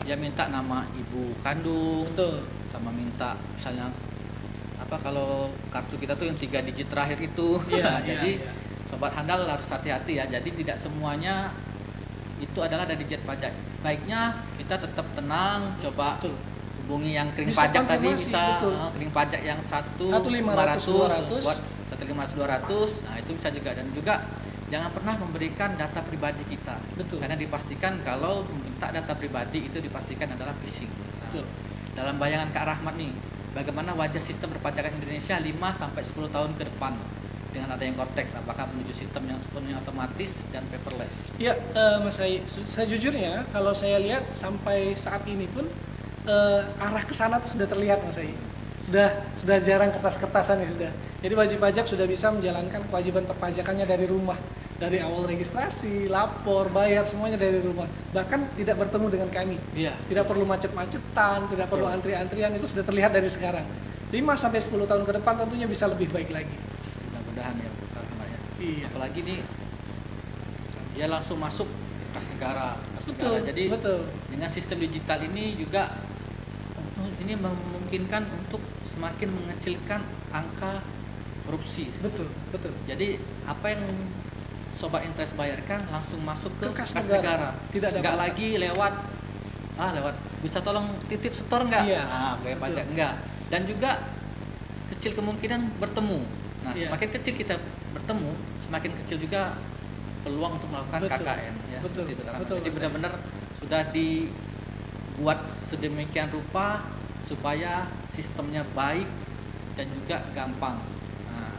dia minta nama ibu kandung, Betul. sama minta misalnya apa kalau kartu kita tuh yang 3 digit terakhir itu. Iya, Jadi iya. sobat handal harus hati-hati ya. Jadi tidak semuanya itu adalah dari Ditjen Pajak. Baiknya kita tetap tenang, coba Betul. hubungi yang kering Bisa pajak tadi, konfirmasi, bisa betul. kering pajak yang 1.500, 200. buat 1.500 200. Nah, itu bisa juga, dan juga jangan pernah memberikan data pribadi kita. Betul. Karena dipastikan kalau meminta data pribadi itu dipastikan adalah phishing. Nah, Betul. dalam bayangan Kak Rahmat nih, bagaimana wajah sistem perpajakan Indonesia 5 sampai 10 tahun ke depan dengan adanya Cortex? Apakah menuju sistem yang sepenuhnya otomatis dan paperless? Ya, Mas Ai, sejujurnya kalau saya lihat sampai saat ini pun arah ke sana tuh sudah terlihat Mas Ai. Sudah jarang kertas-kertasan ya sudah. Jadi wajib pajak sudah bisa menjalankan kewajiban perpajakannya dari rumah. Dari awal registrasi, lapor, bayar semuanya dari rumah. Bahkan tidak bertemu dengan kami. Iya. Tidak perlu macet-macetan, tidak perlu antri-antrian, itu sudah terlihat dari sekarang. 5 sampai 10 tahun ke depan tentunya bisa lebih baik lagi. Mudah-mudahan ya Kak Rahmat ya. Iya. Apalagi nih dia langsung masuk kas negara. Betul. Jadi Betul. dengan sistem digital ini juga ini memungkinkan untuk semakin mengecilkan angka korupsi. Betul. Betul. Jadi apa yang Sobat Interest bayarkan langsung masuk ke Ke kas kas negara. negara. Tidak ada Nggak apa-apa. lagi lewat bisa tolong titip setor nggak? Iya, Bayar betul. pajak enggak. Dan juga kecil kemungkinan bertemu. Nah, Iya. semakin kecil kita bertemu, semakin kecil juga peluang untuk melakukan Betul. KKN ya. Betul. Seperti itu, Kak Rahmat. Betul, Jadi Mas. benar-benar sudah dibuat sedemikian rupa supaya sistemnya baik dan juga gampang. Nah,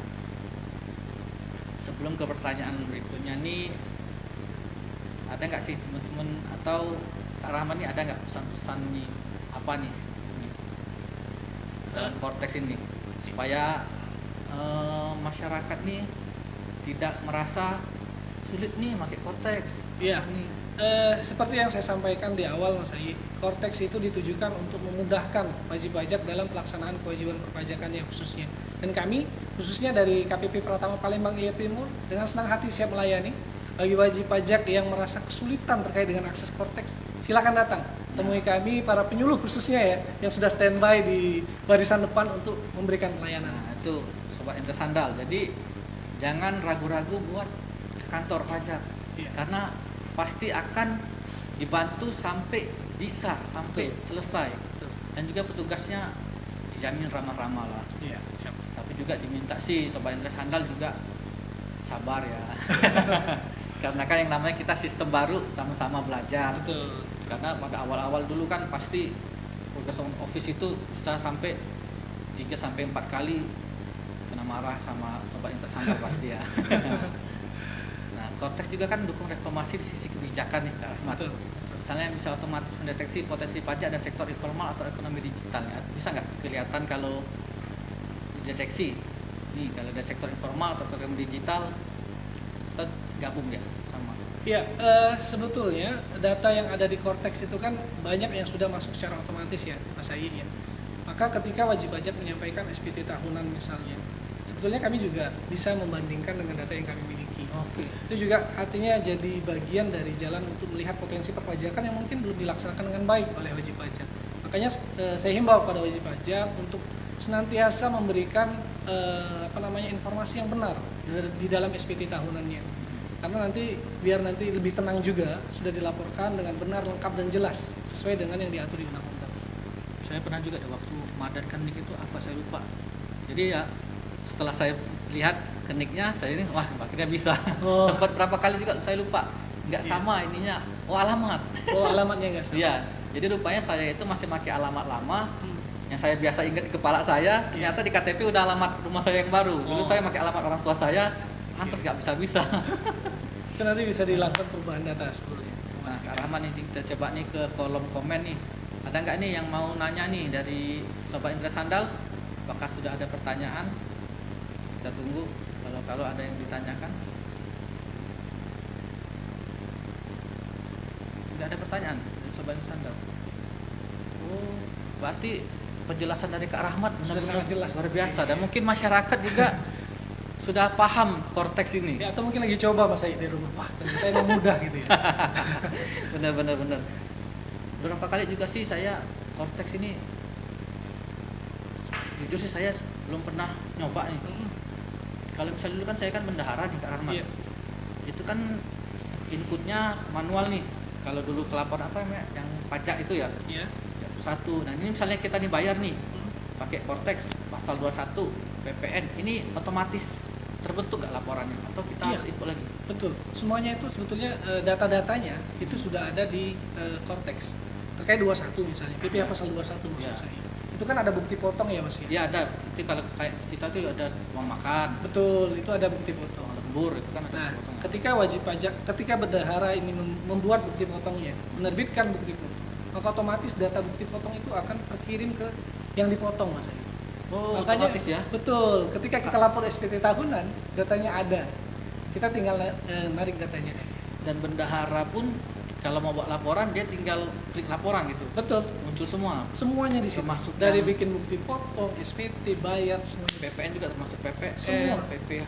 sebelum ke pertanyaan berikutnya nih, ada nggak sih teman-teman atau Kak Rahman nih, ada nggak pesan-pesan nih apa nih dalam Cortex ini supaya masyarakat nih tidak merasa sulit nih pakai Cortex? Iya. Nih. Seperti yang saya sampaikan di awal, Mas Ai, Cortex itu ditujukan untuk memudahkan wajib pajak dalam pelaksanaan kewajiban perpajakannya khususnya. Dan kami khususnya dari KPP Pratama Palembang Iya Timur dengan senang hati siap melayani bagi wajib pajak yang merasa kesulitan terkait dengan akses Cortex. Silakan datang temui kami para penyuluh khususnya ya yang sudah standby di barisan depan untuk memberikan pelayanan. Nah, itu Sobat Interest Sandal. Jadi jangan ragu-ragu buat ke kantor pajak. Iya. Karena pasti akan dibantu sampai bisa, sampai selesai. Betul. Dan juga petugasnya dijamin ramah-ramah lah. Iya, siap. Tapi juga diminta sih Sobat Interest Sandal juga sabar ya. Karena kan yang namanya kita sistem baru, sama-sama belajar. Betul. Karena pada awal-awal dulu kan pasti tugas office itu bisa sampai 3 sampai 4 kali kena marah sama Sobat Interest Sandal pasti ya. Nah, Cortex juga kan dukung reformasi di sisi kebijakan nih, Kak Rahmat. Betul. Misalnya bisa otomatis mendeteksi potensi pajak dan sektor informal atau ekonomi digital ya. Bisa nggak kelihatan kalau dideteksi nih kalau ada sektor informal atau ekonomi digital, kita gabung ya sama. Ya, sebetulnya data yang ada di Cortex itu kan banyak yang sudah masuk secara otomatis ya, Mas Ai ya. Maka ketika wajib pajak menyampaikan SPT tahunan misalnya, sebetulnya kami juga bisa membandingkan dengan data yang kami miliki. Oke. Itu juga artinya jadi bagian dari jalan untuk melihat potensi perpajakan yang mungkin belum dilaksanakan dengan baik oleh wajib pajak. Makanya saya himbau pada wajib pajak untuk senantiasa memberikan informasi yang benar di dalam SPT tahunannya. Karena biar nanti lebih tenang juga, sudah dilaporkan dengan benar, lengkap dan jelas sesuai dengan yang diatur di undang-undang. Saya pernah juga ada waktu madatkan nik itu apa saya lupa. Jadi ya setelah saya lihat ke niknya, saya ini wah akhirnya bisa. Oh. Sempat berapa kali juga saya lupa. Nggak Iya. sama ininya. Oh, alamat. Oh, alamatnya nggak sama. Iya. Jadi rupanya saya itu masih pakai alamat lama. Hmm. Yang saya biasa ingat di kepala saya, ternyata di KTP udah alamat rumah saya yang baru. Dulu Oh. saya pakai alamat orang tua saya, pantas nggak bisa-bisa. Itu nanti bisa dilakukan perubahan data sebelumnya. Nah, Kak Rahman nih kita coba nih ke kolom komen nih. Ada nggak nih yang mau nanya nih dari Sobat Interest Sandal? Apakah sudah ada pertanyaan? Kita tunggu kalau ada yang ditanyakan. Nggak ada pertanyaan dari Sobat Interest Sandal. Oh, berarti penjelasan dari Kak Rahmat Sudah benar-benar sangat jelas. luar biasa dan mungkin masyarakat juga sudah paham Cortex ini. Ya, atau mungkin lagi coba Mas Ai di rumah. Wah, ternyata emang mudah gitu ya. Benar. Beberapa kali juga sih saya Cortex ini jujur sih saya belum pernah nyoba nih. Kalau misalnya dulu kan saya kan bendahara nih Kak Rahmat. Iya. Itu kan inputnya manual nih. Kalau dulu kelapor apa namanya yang pajak itu ya, Iya. ya satu. Nah ini misalnya kita nih bayar nih pakai Cortex pasal 21 PPN, ini otomatis terbentuk nggak laporannya atau kita Iya. harus input lagi? Betul. Semuanya itu sebetulnya data-datanya itu sudah ada di Cortex. Terkait 21 misalnya, PPh pasal 21 maksud Iya. saya. Itu kan ada bukti potong ya Mas ya? Ya ada. Nanti kalau kayak kita tuh ada uang makan, Betul, itu ada bukti potong. uang lembur itu kan ada Nah, potong. ketika wajib pajak, ketika bendahara ini membuat bukti potongnya, menerbitkan bukti potong, maka otomatis data bukti potong itu akan terkirim ke yang dipotong Mas Ai. Oh, Makanya otomatis ya. betul, ketika kita lapor SPT tahunan, datanya ada. Kita tinggal narik datanya. Dan bendahara pun kalau mau buat laporan dia tinggal klik laporan gitu, Betul, muncul semua. semuanya di situ. Termasuk Dari yang- bikin bukti potong, SPT, bayar semuanya. PPN juga termasuk PPN, Semua. PPh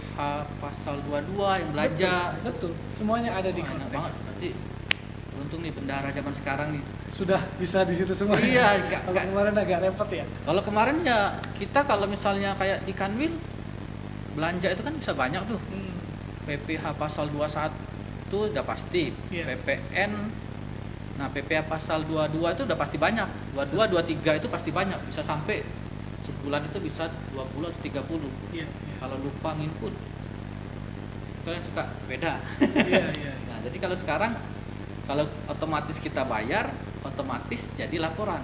pasal 22 yang belanja. Betul, semuanya ada di Wah, enak Cortex. banget. Berarti beruntung nih bendahara zaman sekarang nih. Sudah bisa di situ semua. Iya, Kalau kemarin agak repot ya. Kalau kemarin ya kita kalau misalnya kayak di Kanwil belanja itu kan bisa banyak tuh. PPh pasal 21 itu udah pasti. Iya. PPN, nah PPh pasal 22 itu udah pasti banyak. 22, 23 itu pasti banyak. Bisa sampai sebulan itu bisa 20 atau 30. Iya. Kalau lupa nginput, kalian suka beda. Iya, iya. Nah, jadi kalau sekarang kalau otomatis kita bayar, otomatis jadi laporan.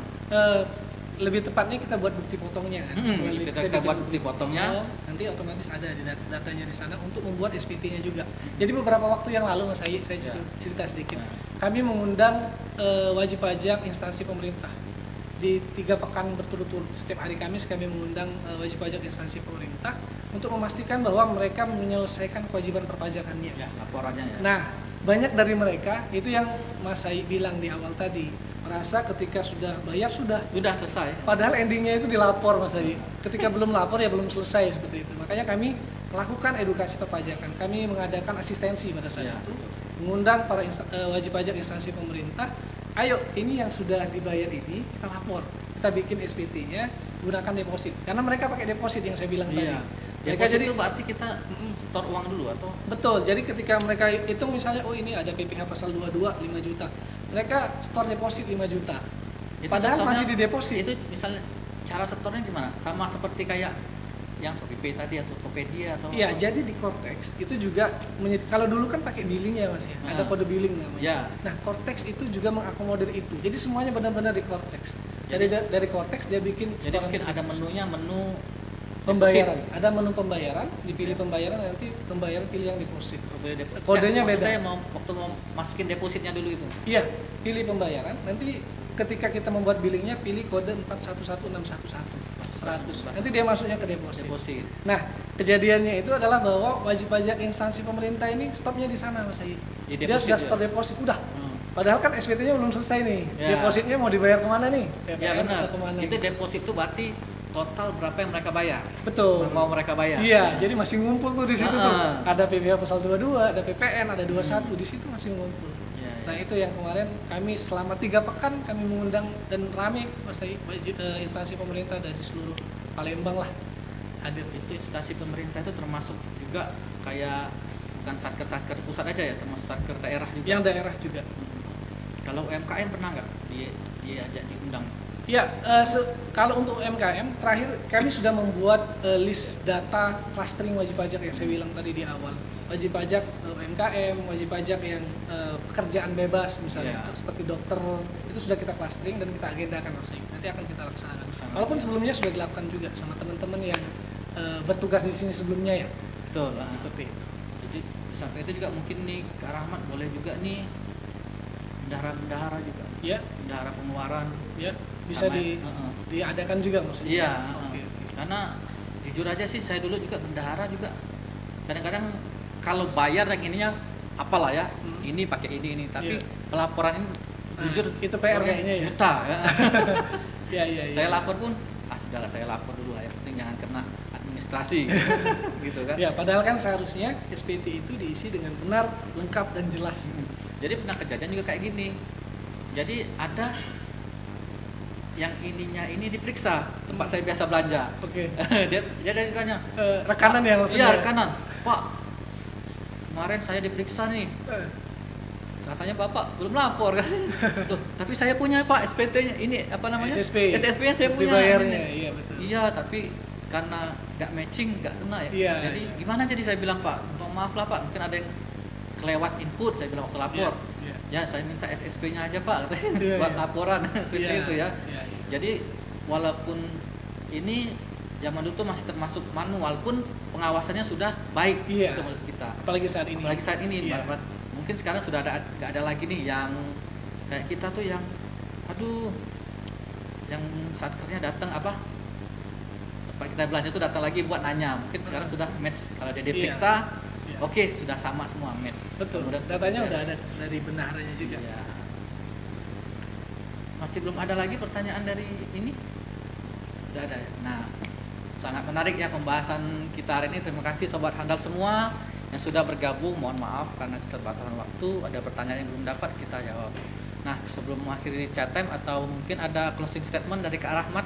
Lebih tepatnya kita buat bukti potongnya kan. Kita bikin buat bukti potongnya. nanti otomatis ada di datanya di sana untuk membuat SPT-nya juga. Jadi beberapa waktu yang lalu Mas Ayi, saya Ya. cerita sedikit. Nah. Kami mengundang wajib pajak instansi pemerintah. Di 3 pekan berturut-turut setiap hari Kamis kami mengundang wajib pajak instansi pemerintah untuk memastikan bahwa mereka menyelesaikan kewajiban perpajakannya. Ya, laporannya ya. Nah, banyak dari mereka itu yang Mas Ayi bilang di awal tadi, merasa ketika sudah bayar sudah. Udah selesai. Padahal endingnya itu dilapor Mas Ayi. Ketika belum lapor ya belum selesai seperti itu. Makanya kami melakukan edukasi perpajakan. Kami mengadakan asistensi pada saat Ya. itu, mengundang para wajib pajak instansi pemerintah. Ayo, ini yang sudah dibayar ini kita lapor. Kita bikin SPT-nya gunakan deposit. Karena mereka pakai deposit yang saya bilang tadi. Iya. Mereka Deposit jadi itu berarti kita store uang dulu atau betul. Jadi ketika mereka hitung misalnya oh ini ada PPh pasal 22 5 juta. Mereka store deposit 5 juta. itu Padahal setornya- masih di deposit. Itu misalnya cara setornya gimana? Sama seperti kayak yang Shopee tadi atau Tokopedia atau Iya, jadi di Cortex itu juga kalau dulu kan pakai billing ya Mas ya. Ada kode billing namanya. Ya. Nah, Cortex itu juga mengakomodir itu. Jadi semuanya benar-benar di Cortex. Dari Jadi- dari Cortex dia bikin Jadi store mungkin ada menunya, menu pembayaran. deposit. Ada menu pembayaran, dipilih pembayaran nanti pembayaran pilih yang deposit. Ya, Kodenya maksud beda. Saya mau waktu mau masukin depositnya dulu itu. Iya, pilih pembayaran. Nanti ketika kita membuat billingnya pilih kode 411611 100. Nanti dia masuknya ke deposit. Deposit. Nah, kejadiannya itu adalah bahwa wajib pajak instansi pemerintah ini stopnya di sana Mas Ayi. Di Dia deposit sudah ya? stop deposit, udah. Hmm. Padahal kan SPT-nya belum selesai nih. Ya. Depositnya mau dibayar kemana nih? Ya PPN benar. atau kemana? Itu deposit itu berarti total berapa yang mereka bayar? Betul. Mau mereka bayar. Iya, jadi masih ngumpul tuh di situ tuh. Ah. Ada PPh pasal 22, ada PPN, ada 21 di situ masih ngumpul. Ya, ya. Nah, itu yang kemarin kami selama 3 pekan kami mengundang dan rame Mas Ayi, instansi pemerintah dari seluruh Palembang lah hadir. Itu instansi pemerintah itu termasuk juga kayak bukan satker pusat aja ya, termasuk satker daerah juga. Yang daerah juga. Kalau UMKM pernah nggak diajak diundang? Ya, kalau untuk UMKM terakhir kami sudah membuat list data clustering wajib pajak yang saya bilang tadi di awal. Wajib pajak UMKM, wajib pajak yang pekerjaan bebas misalnya, Ya. seperti dokter itu sudah kita clustering dan kita agendakan Mas Ayi. Nanti akan kita laksanakan. Sama. Walaupun sebelumnya sudah dilakukan juga sama teman-teman yang bertugas di sini sebelumnya ya. Betul. Seperti itu. Jadi sampai itu juga mungkin nih Kak Rahmat boleh juga nih bendahara juga, Ya, bendahara pengeluaran. ya bisa Sama- diadakan juga maksudnya. Iya. Oke, oke. Karena jujur aja sih saya dulu juga bendahara juga. Kadang-kadang kalau bayar yang ininya apalah ya, ini pakai ini tapi Iya. pelaporan ini Nah, jujur itu PR kayaknya ya. Juta ya. Iya, iya, iya. Saya lapor pun udahlah saya lapor dulu lah, yang penting jangan kena administrasi gitu kan. Ya, padahal kan seharusnya SPT itu diisi dengan benar, lengkap dan jelas. Jadi pernah kejadian juga kayak gini. Jadi ada yang ininya ini diperiksa tempat saya biasa belanja. Oke. dia dari tanya, Rekanan ya maksudnya. iya rekanan, Pak. Kemarin saya diperiksa nih. Eh, Katanya Bapak belum lapor kan. Loh, tapi saya punya Pak SPT-nya. Ini apa namanya? SSP. SSP-nya saya punya. Dibayarnya, Ini. iya betul. Iya, tapi karena nggak matching, nggak kena ya. Iya, Jadi iya. gimana jadi saya bilang Pak, maaf lah Pak, mungkin ada yang kelewat input, saya bilang waktu lapor. Iya, Ya saya minta SSP-nya aja Pak, katanya, Iya, buat iya. laporan seperti Iya, itu ya. iya. Jadi walaupun ini zaman dulu tuh masih termasuk manual pun pengawasannya sudah baik Iya. untuk kita. Apalagi saat ini. Apalagi saat ini, Iya. mungkin sekarang sudah nggak ada lagi nih yang kayak kita tuh yang, aduh, yang satkernya datang apa kita belanja tuh datang lagi buat nanya. Mungkin sekarang sudah match kalau dia diperiksa, Iya. oke sudah sama semua match. Betul. Mudah-mudahan seperti Datanya itu ya. udah ada dari benarannya juga. Iya. Masih belum ada lagi pertanyaan dari ini? Sudah ada ya? Nah, sangat menarik ya pembahasan kita hari ini. Terima kasih Sobat Handal semua yang sudah bergabung. Mohon maaf karena keterbatasan waktu. Ada pertanyaan yang belum dapat kita jawab. Nah, sebelum mengakhiri chat time atau mungkin ada closing statement dari Kak Rahmat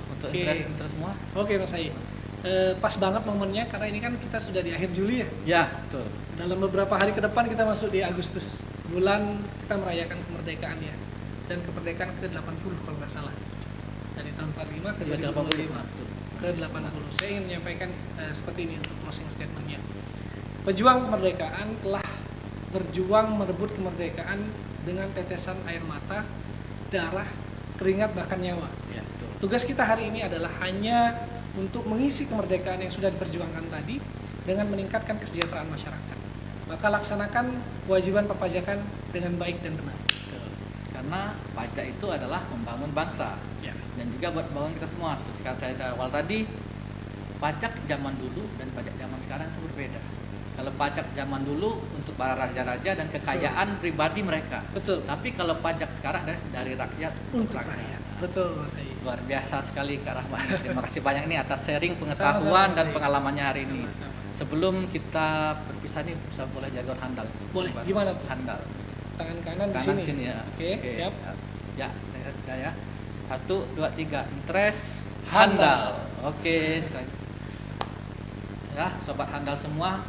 untuk interest semua. Oke Mas Ayi. pas banget momennya karena ini kan kita sudah di akhir Juli ya. Ya, betul. Dalam beberapa hari ke depan kita masuk di Agustus. Bulan kita merayakan kemerdekaan ya. Dan kemerdekaan ke-80 kalau nggak salah. Dari tahun 45 ke 2025. Ke 80. Saya ingin menyampaikan seperti ini untuk closing statementnya. Pejuang kemerdekaan telah berjuang merebut kemerdekaan dengan tetesan air mata, darah, keringat, bahkan nyawa. Ya, betul. Tugas kita hari ini adalah hanya untuk mengisi kemerdekaan yang sudah diperjuangkan tadi dengan meningkatkan kesejahteraan masyarakat. Maka laksanakan kewajiban perpajakan dengan baik dan benar. Betul. Karena pajak itu adalah membangun bangsa. Ya. Dan juga buat bangun kita semua. Seperti kata saya di awal tadi, pajak zaman dulu dan pajak zaman sekarang itu berbeda. Kalau pajak zaman dulu untuk para raja-raja dan kekayaan pribadi mereka. Betul. Tapi kalau pajak sekarang dari rakyat Untuk rakyat. Betul, Mas Ayi. Luar biasa sekali Kak Rahman. Terima kasih banyak nih atas sharing pengetahuan dan pengalamannya hari ini. Sebelum kita berpisah nih, bisa boleh jagoan handal. Boleh. Gimana tuh? Handal. Tangan kanan di Kanan sini. sini ya. Oke, siap. Ya, saya ya. 1, 2, 3. Interest Handal. handal. Oke, sekali. Ya, sobat handal semua.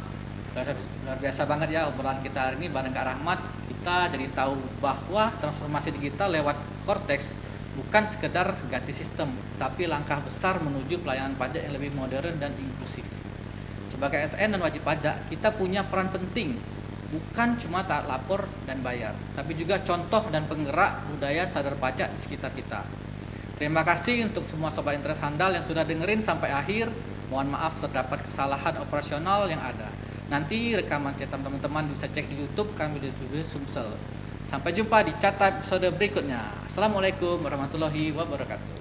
Luar biasa banget ya obrolan kita hari ini bareng Kak Rahmat. Kita jadi tahu bahwa transformasi digital lewat Cortex bukan sekedar ganti sistem, tapi langkah besar menuju pelayanan pajak yang lebih modern dan inklusif. Sebagai ASN dan wajib pajak, kita punya peran penting, bukan cuma taat lapor dan bayar, tapi juga contoh dan penggerak budaya sadar pajak di sekitar kita. Terima kasih untuk semua sobat interest handal yang sudah dengerin sampai akhir. Mohon maaf terdapat kesalahan operasional yang ada. Nanti rekaman cetam teman-teman bisa cek di YouTube kami di YouTube Sumsel. Sampai jumpa di Cata episode berikutnya. Assalamualaikum warahmatullahi wabarakatuh.